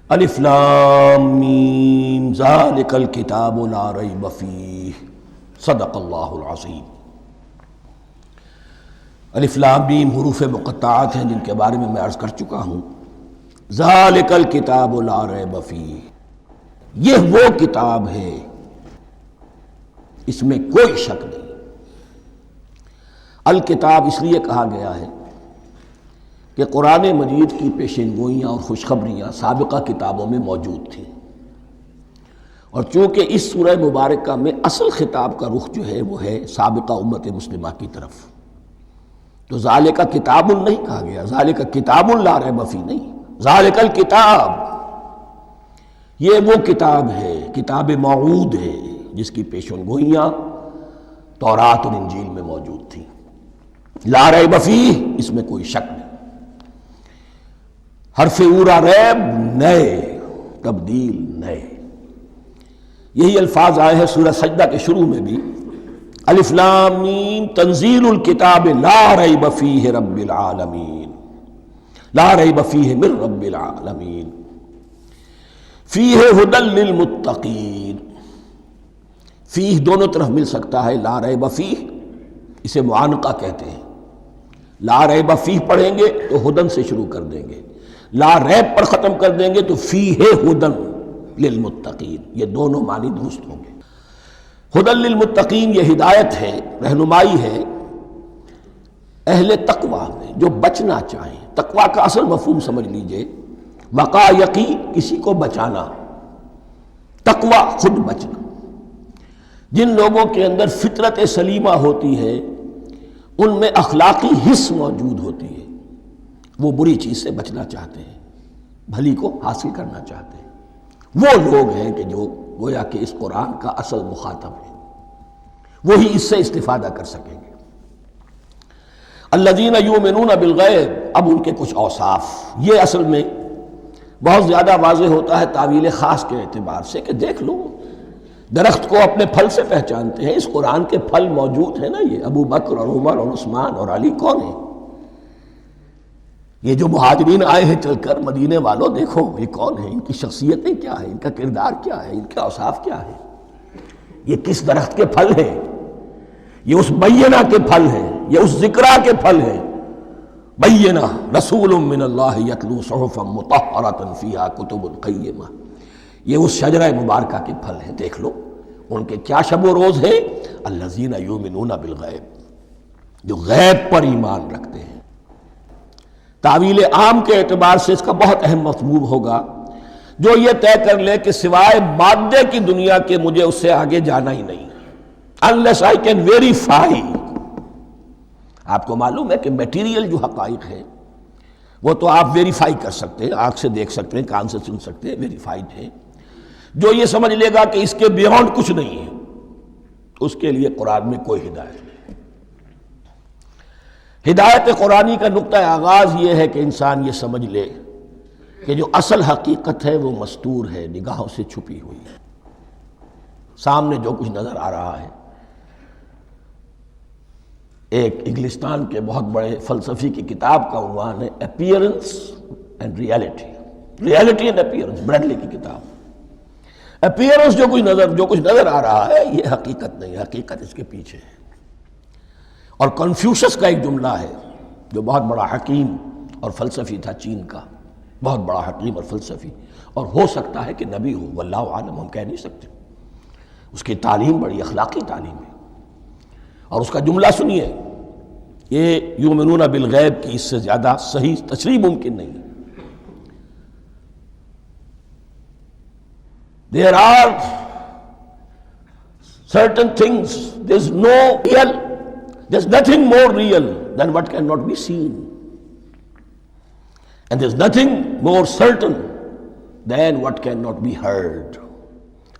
الف لام میم ذالک الکتاب لا ریب فیہ صدق اللہ العظیم۔ الف لام میم حروف مقطعات ہیں جن کے بارے میں عرض کر چکا ہوں۔ ذالک الکتاب لا ریب فیہ، یہ وہ کتاب ہے اس میں کوئی شک نہیں۔ الکتاب اس لیے کہا گیا ہے کہ قرآن مجید کی پیشین گوئیاں اور خوشخبریاں سابقہ کتابوں میں موجود تھیں، اور چونکہ اس سورہ مبارکہ میں اصل خطاب کا رخ جو ہے وہ ہے سابقہ امت مسلمہ کی طرف، تو ذالک کتاب نہیں کہا گیا، ذالک کتاب لا ریب فیہ نہیں، ذالک الکتاب، یہ وہ کتاب ہے، کتاب موعود ہے جس کی پیشین گوئیاں تورات اور انجیل میں موجود تھیں۔ لا ریب فیہ، اس میں کوئی شک نہیں۔ حرف اورا ریب نئے، تبدیل نئے، یہی الفاظ آئے ہیں سورہ سجدہ کے شروع میں بھی، الف لام میم تنزیل الکتاب لا ریب فیہ رب العالمین، لا ریب فیہ من رب العالمین، فیہ ھدی للمتقین۔ فیہ دونوں طرف مل سکتا ہے، لا ریب فیہ اسے معانقہ کہتے ہیں، لا ریب فیہ پڑھیں گے تو ھدی سے شروع کر دیں گے، لا ریب پر ختم کر دیں گے تو فیہ ھدی للمتقین، یہ دونوں معنی درست ہوں گے۔ ھدی للمتقین یہ ہدایت ہے، رہنمائی ہے اہل تقویٰ میں جو بچنا چاہیں۔ تقویٰ کا اصل مفہوم سمجھ لیجئے، وقا یقی کسی کو بچانا، تقویٰ خود بچنا۔ جن لوگوں کے اندر فطرت سلیمہ ہوتی ہے ان میں اخلاقی حس موجود ہوتی ہے، وہ بری چیز سے بچنا چاہتے ہیں، بھلی کو حاصل کرنا چاہتے ہیں، وہ لوگ ہیں کہ جو گویا کہ اس قرآن کا اصل مخاطب ہے، وہی اس سے استفادہ کر سکیں گے۔ الذین یؤمنون بالغیب، اب ان کے کچھ اوصاف، یہ اصل میں بہت زیادہ واضح ہوتا ہے تعویل خاص کے اعتبار سے کہ دیکھ لو درخت کو اپنے پھل سے پہچانتے ہیں، اس قرآن کے پھل موجود ہیں نا، یہ ابو بکر اور عمر اور عثمان اور علی کون ہیں؟ یہ جو مہاجرین آئے ہیں چل کر، مدینے والوں دیکھو یہ کون ہیں، ان کی شخصیتیں کیا ہیں، ان کا کردار کیا ہے، ان کے اوصاف کیا ہے، یہ کس درخت کے پھل ہیں، یہ اس بینہ کے پھل ہیں، یہ اس ذکرہ کے پھل ہیں۔ بینہ رسول من اللہ یتلو صحفا مطہرۃ فیہا کتب قیمہ، یہ اس شجرہ مبارکہ کے پھل ہیں، دیکھ لو ان کے کیا شب و روز ہیں، الذین یؤمنون بالغیب، جو غیب پر ایمان رکھتے ہیں۔ تعویل عام کے اعتبار سے اس کا بہت اہم مفہوم ہوگا، جو یہ طے کر لے کہ سوائے مادے کی دنیا کے مجھے اس سے آگے جانا ہی نہیں، unless I can verify۔ آپ کو معلوم ہے کہ میٹیریل جو حقائق ہے وہ تو آپ ویریفائی کر سکتے ہیں، آنکھ سے دیکھ سکتے ہیں، کان سے سن سکتے ہیں، ویریفائڈ ہے۔ جو یہ سمجھ لے گا کہ اس کے بیونڈ کچھ نہیں ہے، اس کے لیے قرآن میں کوئی ہدایت نہیں۔ ہدایت قرآنی کا نقطہ آغاز یہ ہے کہ انسان یہ سمجھ لے کہ جو اصل حقیقت ہے وہ مستور ہے، نگاہوں سے چھپی ہوئی ہے، سامنے جو کچھ نظر آ رہا ہے۔ ایک انگلستان کے بہت بڑے فلسفی کی کتاب کا عنوان ہے appearance and reality, reality and appearance, Bradley کی کتاب۔ اپیئرنس جو کچھ نظر آ رہا ہے یہ حقیقت نہیں، حقیقت اس کے پیچھے ہے۔ اور کنفیوشس کا ایک جملہ ہے جو بہت بڑا حکیم اور فلسفی تھا، چین کا بہت بڑا حکیم اور فلسفی، اور ہو سکتا ہے کہ نبی ہو، واللہ عالم، ہم کہہ نہیں سکتے۔ اس کی تعلیم بڑی اخلاقی تعلیم ہے، اور اس کا جملہ سنیے، یہ یؤمنون بالغیب کی اس سے زیادہ صحیح تشریح ممکن نہیں۔ There are certain things, there's nothing more real than what cannot be seen, and there's nothing more certain than what cannot be heard۔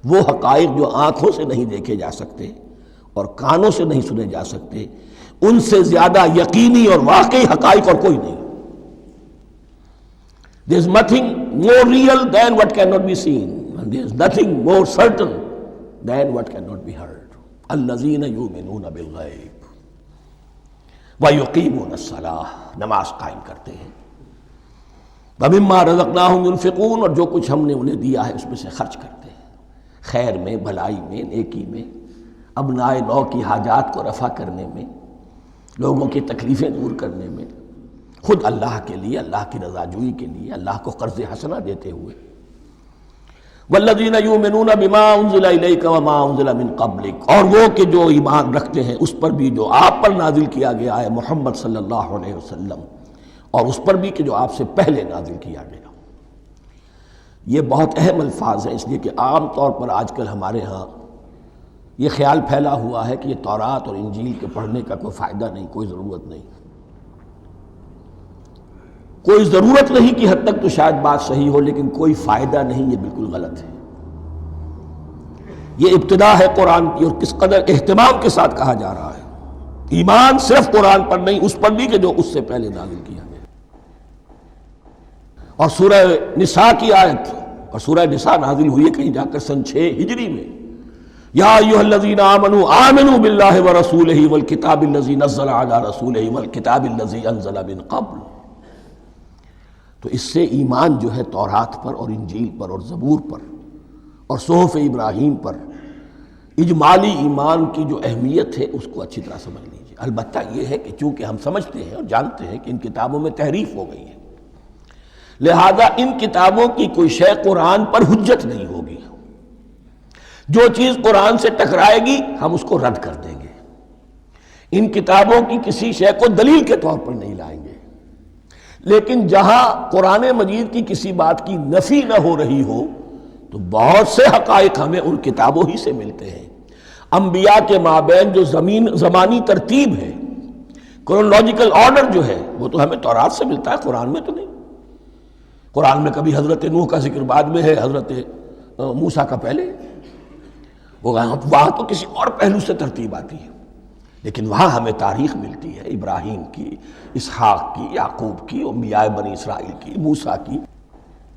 وہ حقائق جو آنکھوں سے نہیں دیکھے جا سکتے اور کانوں سے نہیں سنے جا سکتے، ان سے زیادہ یقینی اور واقعی حقائق اور کوئی نہیں۔ There's nothing more real than what cannot be seen, and there's nothing more certain than what cannot be heard۔ الذین یؤمنون بالغیب وَيُقِيمُونَ الصَّلَاةَ، نماز قائم کرتے ہیں۔ وَمِمَّا رَزَقْنَاهُمْ يُنْفِقُونَ، اور جو کچھ ہم نے انہیں دیا ہے اس میں سے خرچ کرتے ہیں، خیر میں، بھلائی میں، نیکی میں، ابنائے نو کی حاجات کو رفع کرنے میں، لوگوں کی تکلیفیں دور کرنے میں، خود اللہ کے لیے، اللہ کی رضا جوئی کے لیے، اللہ کو قرض حسنہ دیتے ہوئے۔ وَالَّذِينَ يُؤْمِنُونَ بِمَا أُنزِلَ إِلَيْكَ وَمَا أُنزِلَ مِن قَبْلِكَ، اور وہ کہ جو ایمان رکھتے ہیں اس پر بھی جو آپ پر نازل کیا گیا ہے محمد صلی اللہ علیہ وسلم، اور اس پر بھی کہ جو آپ سے پہلے نازل کیا گیا۔ یہ بہت اہم الفاظ ہیں، اس لیے کہ عام طور پر آج کل ہمارے ہاں یہ خیال پھیلا ہوا ہے کہ یہ تورات اور انجیل کے پڑھنے کا کوئی فائدہ نہیں، کوئی ضرورت نہیں۔ کوئی ضرورت نہیں کی حد تک تو شاید بات صحیح ہو، لیکن کوئی فائدہ نہیں، یہ بالکل غلط ہے۔ یہ ابتدا ہے قرآن کی، اور کس قدر اہتمام کے ساتھ کہا جا رہا ہے۔ ایمان صرف قرآن پر نہیں، اس پر بھی کہ جو اس سے پہلے نازل کیا گیا۔ اور سورہ نساء کی آیت، اور سورہ نساء نازل ہوئی ہے کہیں جا کر سن 6 ہجری میں، یا ایھا الذین آمنوا آمنوا باللہ ورسولہ والکتاب الذی نزل علی رسولہ والکتاب الذی انزل من قبل۔ تو اس سے ایمان جو ہے تورات پر اور انجیل پر اور زبور پر اور صحف ابراہیم پر، اجمالی ایمان کی جو اہمیت ہے اس کو اچھی طرح سمجھ لیجیے۔ البتہ یہ ہے کہ چونکہ ہم سمجھتے ہیں اور جانتے ہیں کہ ان کتابوں میں تحریف ہو گئی ہے، لہذا ان کتابوں کی کوئی شے قرآن پر حجت نہیں ہوگی۔ جو چیز قرآن سے ٹکرائے گی ہم اس کو رد کر دیں گے، ان کتابوں کی کسی شے کو دلیل کے طور پر نہیں لائیں گے۔ لیکن جہاں قرآن مجید کی کسی بات کی نفی نہ ہو رہی ہو تو بہت سے حقائق ہمیں ان کتابوں ہی سے ملتے ہیں۔ انبیاء کے مابین جو زمانی ترتیب ہے، کرونالوجیکل آرڈر جو ہے، وہ تو ہمیں تورات سے ملتا ہے، قرآن میں تو نہیں۔ قرآن میں کبھی حضرت نوح کا ذکر بعد میں ہے، حضرت موسیٰ کا پہلے، وہاں تو کسی اور پہلو سے ترتیب آتی ہے، لیکن وہاں ہمیں تاریخ ملتی ہے ابراہیم کی، اسحاق کی، یعقوب کی، انبیاء بنی اسرائیل کی، موسیٰ کی،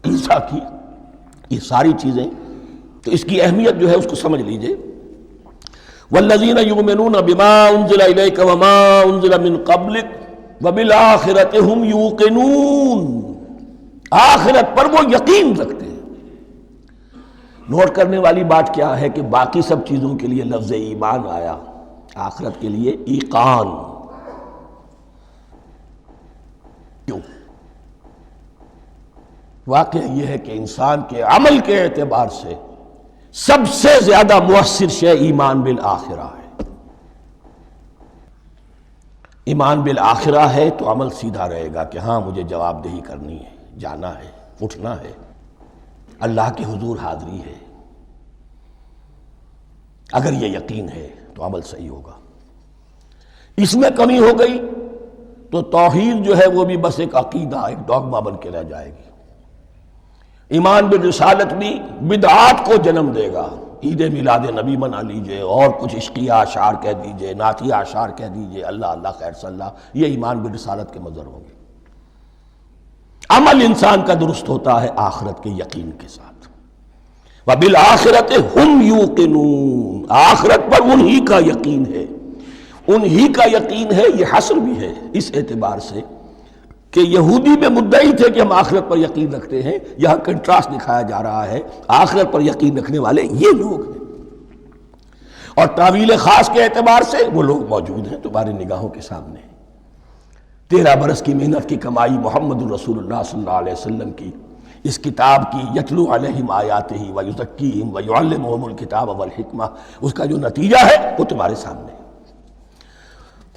عیسیٰ کی، یہ ساری چیزیں۔ تو اس کی اہمیت جو ہے اس کو سمجھ لیجئے۔ والذین یؤمنون بما انزل الیک وما انزل من قبلک وبالآخرۃ ھم یوقنون، آخرت پر وہ یقین رکھتے ہیں۔ نوٹ کرنے والی بات کیا ہے کہ باقی سب چیزوں کے لیے لفظ ایمان آیا، آخرت کے لیے ایقان کیوں؟ واقعہ یہ ہے کہ انسان کے عمل کے اعتبار سے سب سے زیادہ مؤثر شے ایمان بالآخرہ ہے۔ ایمان بالآخرہ ہے تو عمل سیدھا رہے گا کہ ہاں مجھے جواب دہی کرنی ہے، جانا ہے، اٹھنا ہے، اللہ کے حضور حاضری ہے۔ اگر یہ یقین ہے تو عمل صحیح ہوگا۔ اس میں کمی ہو گئی تو توحید جو ہے وہ بھی بس ایک عقیدہ، ایک ڈوگما بن کے رہ جائے گی۔ ایمان بالرسالت بھی بدعات کو جنم دے گا۔ عید میلاد نبی منا لیجئے، اور کچھ عشقیہ اشعار کہہ دیجئے، نعتیہ اشعار کہہ دیجئے، اللہ اللہ خیر صلی اللہ، یہ ایمان بالرسالت کے مظہر ہوں گے۔ عمل انسان کا درست ہوتا ہے آخرت کے یقین کے ساتھ۔ وَبِالْآخِرَةِ هُمْ يُوقِنُونَ، آخرت پر انہی کا یقین ہے، انہی کا یقین ہے۔ یہ حصر بھی ہے اس اعتبار سے کہ یہودی میں مدعی تھے کہ ہم آخرت پر یقین رکھتے ہیں، یہاں کنٹراسٹ دکھایا جا رہا ہے، آخرت پر یقین رکھنے والے یہ لوگ ہیں۔ اور تعویل خاص کے اعتبار سے وہ لوگ موجود ہیں تمہاری نگاہوں کے سامنے۔ 13 برس کی محنت کی کمائی محمد الرسول اللہ صلی اللہ علیہ وسلم کی، اس کتاب کی، یتلو علیہم آیاتہ ویزکیہم ویعلمہم الکتاب والحکمہ، اس کا جو نتیجہ ہے وہ تمہارے سامنے ہے۔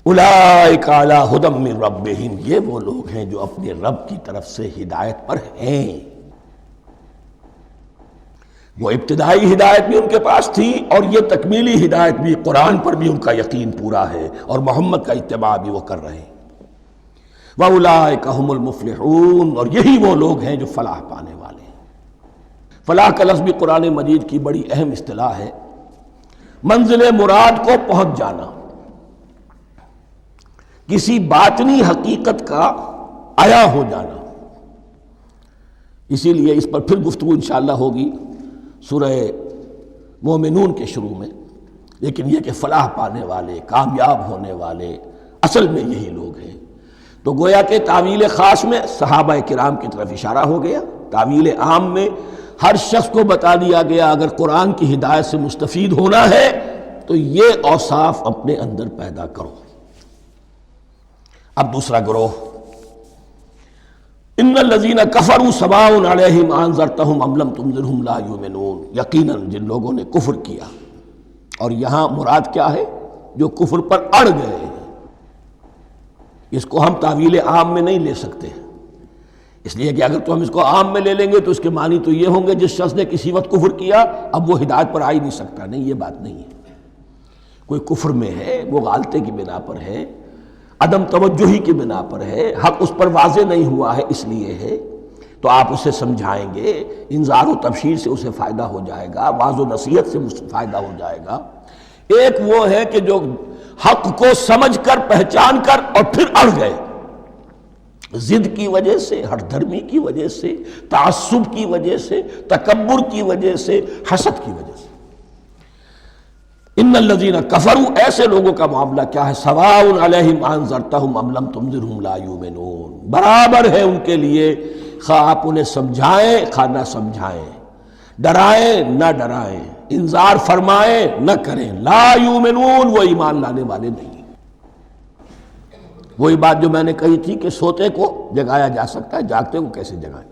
اولئک علی ھدی من ربہم، یہ وہ لوگ ہیں جو اپنے رب کی طرف سے ہدایت پر ہیں۔ وہ ابتدائی ہدایت بھی ان کے پاس تھی، اور یہ تکمیلی ہدایت بھی، قرآن پر بھی ان کا یقین پورا ہے، اور محمد کا اتباع بھی وہ کر رہے ہیں۔ وَأُولَٰئِكَ هُمُ الْمُفْلِحُونَ، اور یہی وہ لوگ ہیں جو فلاح پانے والے ہیں۔ فلاح کا لفظ بھی قرآن مجید کی بڑی اہم اصطلاح ہے، منزل مراد کو پہنچ جانا، کسی باطنی حقیقت کا عیا ہو جانا۔ اسی لیے اس پر پھر گفتگو انشاءاللہ ہوگی سورہ مومنون کے شروع میں، لیکن یہ کہ فلاح پانے والے، کامیاب ہونے والے اصل میں یہی لوگ ہیں تو گویا کہ تعویل خاص میں صحابہ کرام کی طرف اشارہ ہو گیا، تعویل عام میں ہر شخص کو بتا دیا گیا اگر قرآن کی ہدایت سے مستفید ہونا ہے تو یہ اوصاف اپنے اندر پیدا کرو۔ اب دوسرا گروہ، ان الذین کفروا سواء علیہم انذرتہم ام لم تنذرہم لا یؤمنون، یقیناً جن لوگوں نے کفر کیا، اور یہاں مراد کیا ہے؟ جو کفر پر اڑ گئے ہیں۔ اس کو ہم تعویل عام میں نہیں لے سکتے، اس لیے کہ اگر تو ہم اس کو عام میں لے لیں گے تو اس کے معنی تو یہ ہوں گے جس شخص نے کسی وقت کفر کیا اب وہ ہدایت پر آ ہی نہیں سکتا، نہیں، یہ بات نہیں ہے۔ کوئی کفر میں ہے، وہ غالطے کی بنا پر ہے، عدم توجہی کی بنا پر ہے، حق اس پر واضح نہیں ہوا ہے اس لیے ہے، تو آپ اسے سمجھائیں گے، انذار و تبشیر سے اسے فائدہ ہو جائے گا، واعظ و نصیحت سے فائدہ ہو جائے گا۔ ایک وہ ہے کہ جو حق کو سمجھ کر پہچان کر اور پھر اڑ گئے، ضد کی وجہ سے، ہٹ دھرمی کی وجہ سے، تعصب کی وجہ سے، تکبر کی وجہ سے، حسد کی وجہ سے۔ ان الذین کفروا، ایسے لوگوں کا معاملہ کیا ہے؟ سواء علیہم انذرتہم ام لم تنذرہم لا یؤمنون، برابر ہے ان کے لیے خواہ آپ انہیں سمجھائیں خواہ نہ سمجھائیں، ڈرائیں نہ ڈرائیں، انذار فرمائیں نہ کریں، لا یؤمنون، وہ ایمان لانے والے نہیں۔ وہی بات جو میں نے کہی تھی کہ سوتے کو جگایا جا سکتا ہے، جاگتے کو کیسے جگائیں؟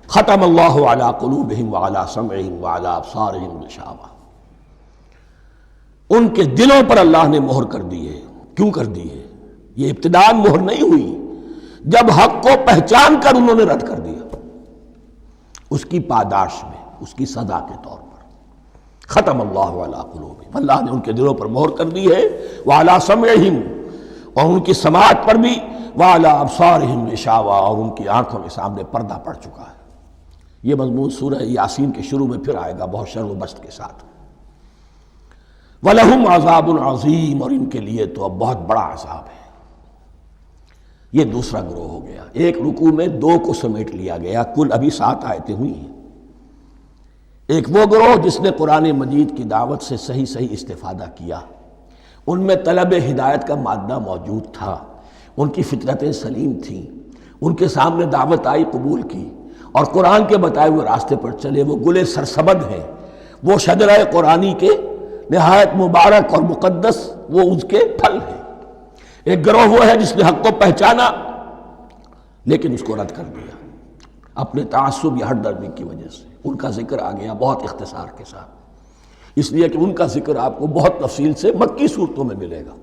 ختم اللہ علی قلوبہم وعلی سمعہم وعلی ابصارہم غشاوہ، ان کے دلوں پر اللہ نے مہر کر دی ہے۔ کیوں کر دی ہے؟ یہ ابتداءً مہر نہیں ہوئی، جب حق کو پہچان کر انہوں نے رد کر دیا، اس کی پاداش میں، اس کی سزا کے طور پر۔ ختم اللہ علی قلوبہم، اللہ نے ان کے دلوں پر مہر کر دی ہے، وعلی سمعہم، اور ان کی سماعت پر بھی، وعلی ابصارہم غشاوہ، اور ان کی آنکھوں کے سامنے پردہ پڑ چکا ہے۔ یہ مضمون سورہ یاسین کے شروع میں پھر آئے گا بہت شر و بست کے ساتھ۔ وَلَهُمْ عَذَابٌ عَظِيمٌ، اور ان کے لیے تو اب بہت بڑا عذاب ہے۔ یہ دوسرا گروہ ہو گیا، ایک رکوع میں دو کو سمیٹ لیا گیا، کل ابھی 7 آیتیں ہوئی ہیں۔ ایک وہ گروہ جس نے قرآن مجید کی دعوت سے صحیح استفادہ کیا، ان میں طلب ہدایت کا مادہ موجود تھا، ان کی فطرتیں سلیم تھیں، ان کے سامنے دعوت آئی، قبول کی، اور قرآن کے بتائے ہوئے راستے پر چلے۔ وہ گلے سرسبد ہیں، وہ شجرہ قرآنی کے نہایت مبارک اور مقدس وہ اس کے پھل ہیں۔ ایک گروہ وہ ہے جس نے حق کو پہچانا لیکن اس کو رد کر دیا اپنے تعصب یا ہٹ درمی کی وجہ سے۔ ان کا ذکر آ گیا بہت اختصار کے ساتھ، اس لیے کہ ان کا ذکر آپ کو بہت تفصیل سے مکی صورتوں میں ملے گا۔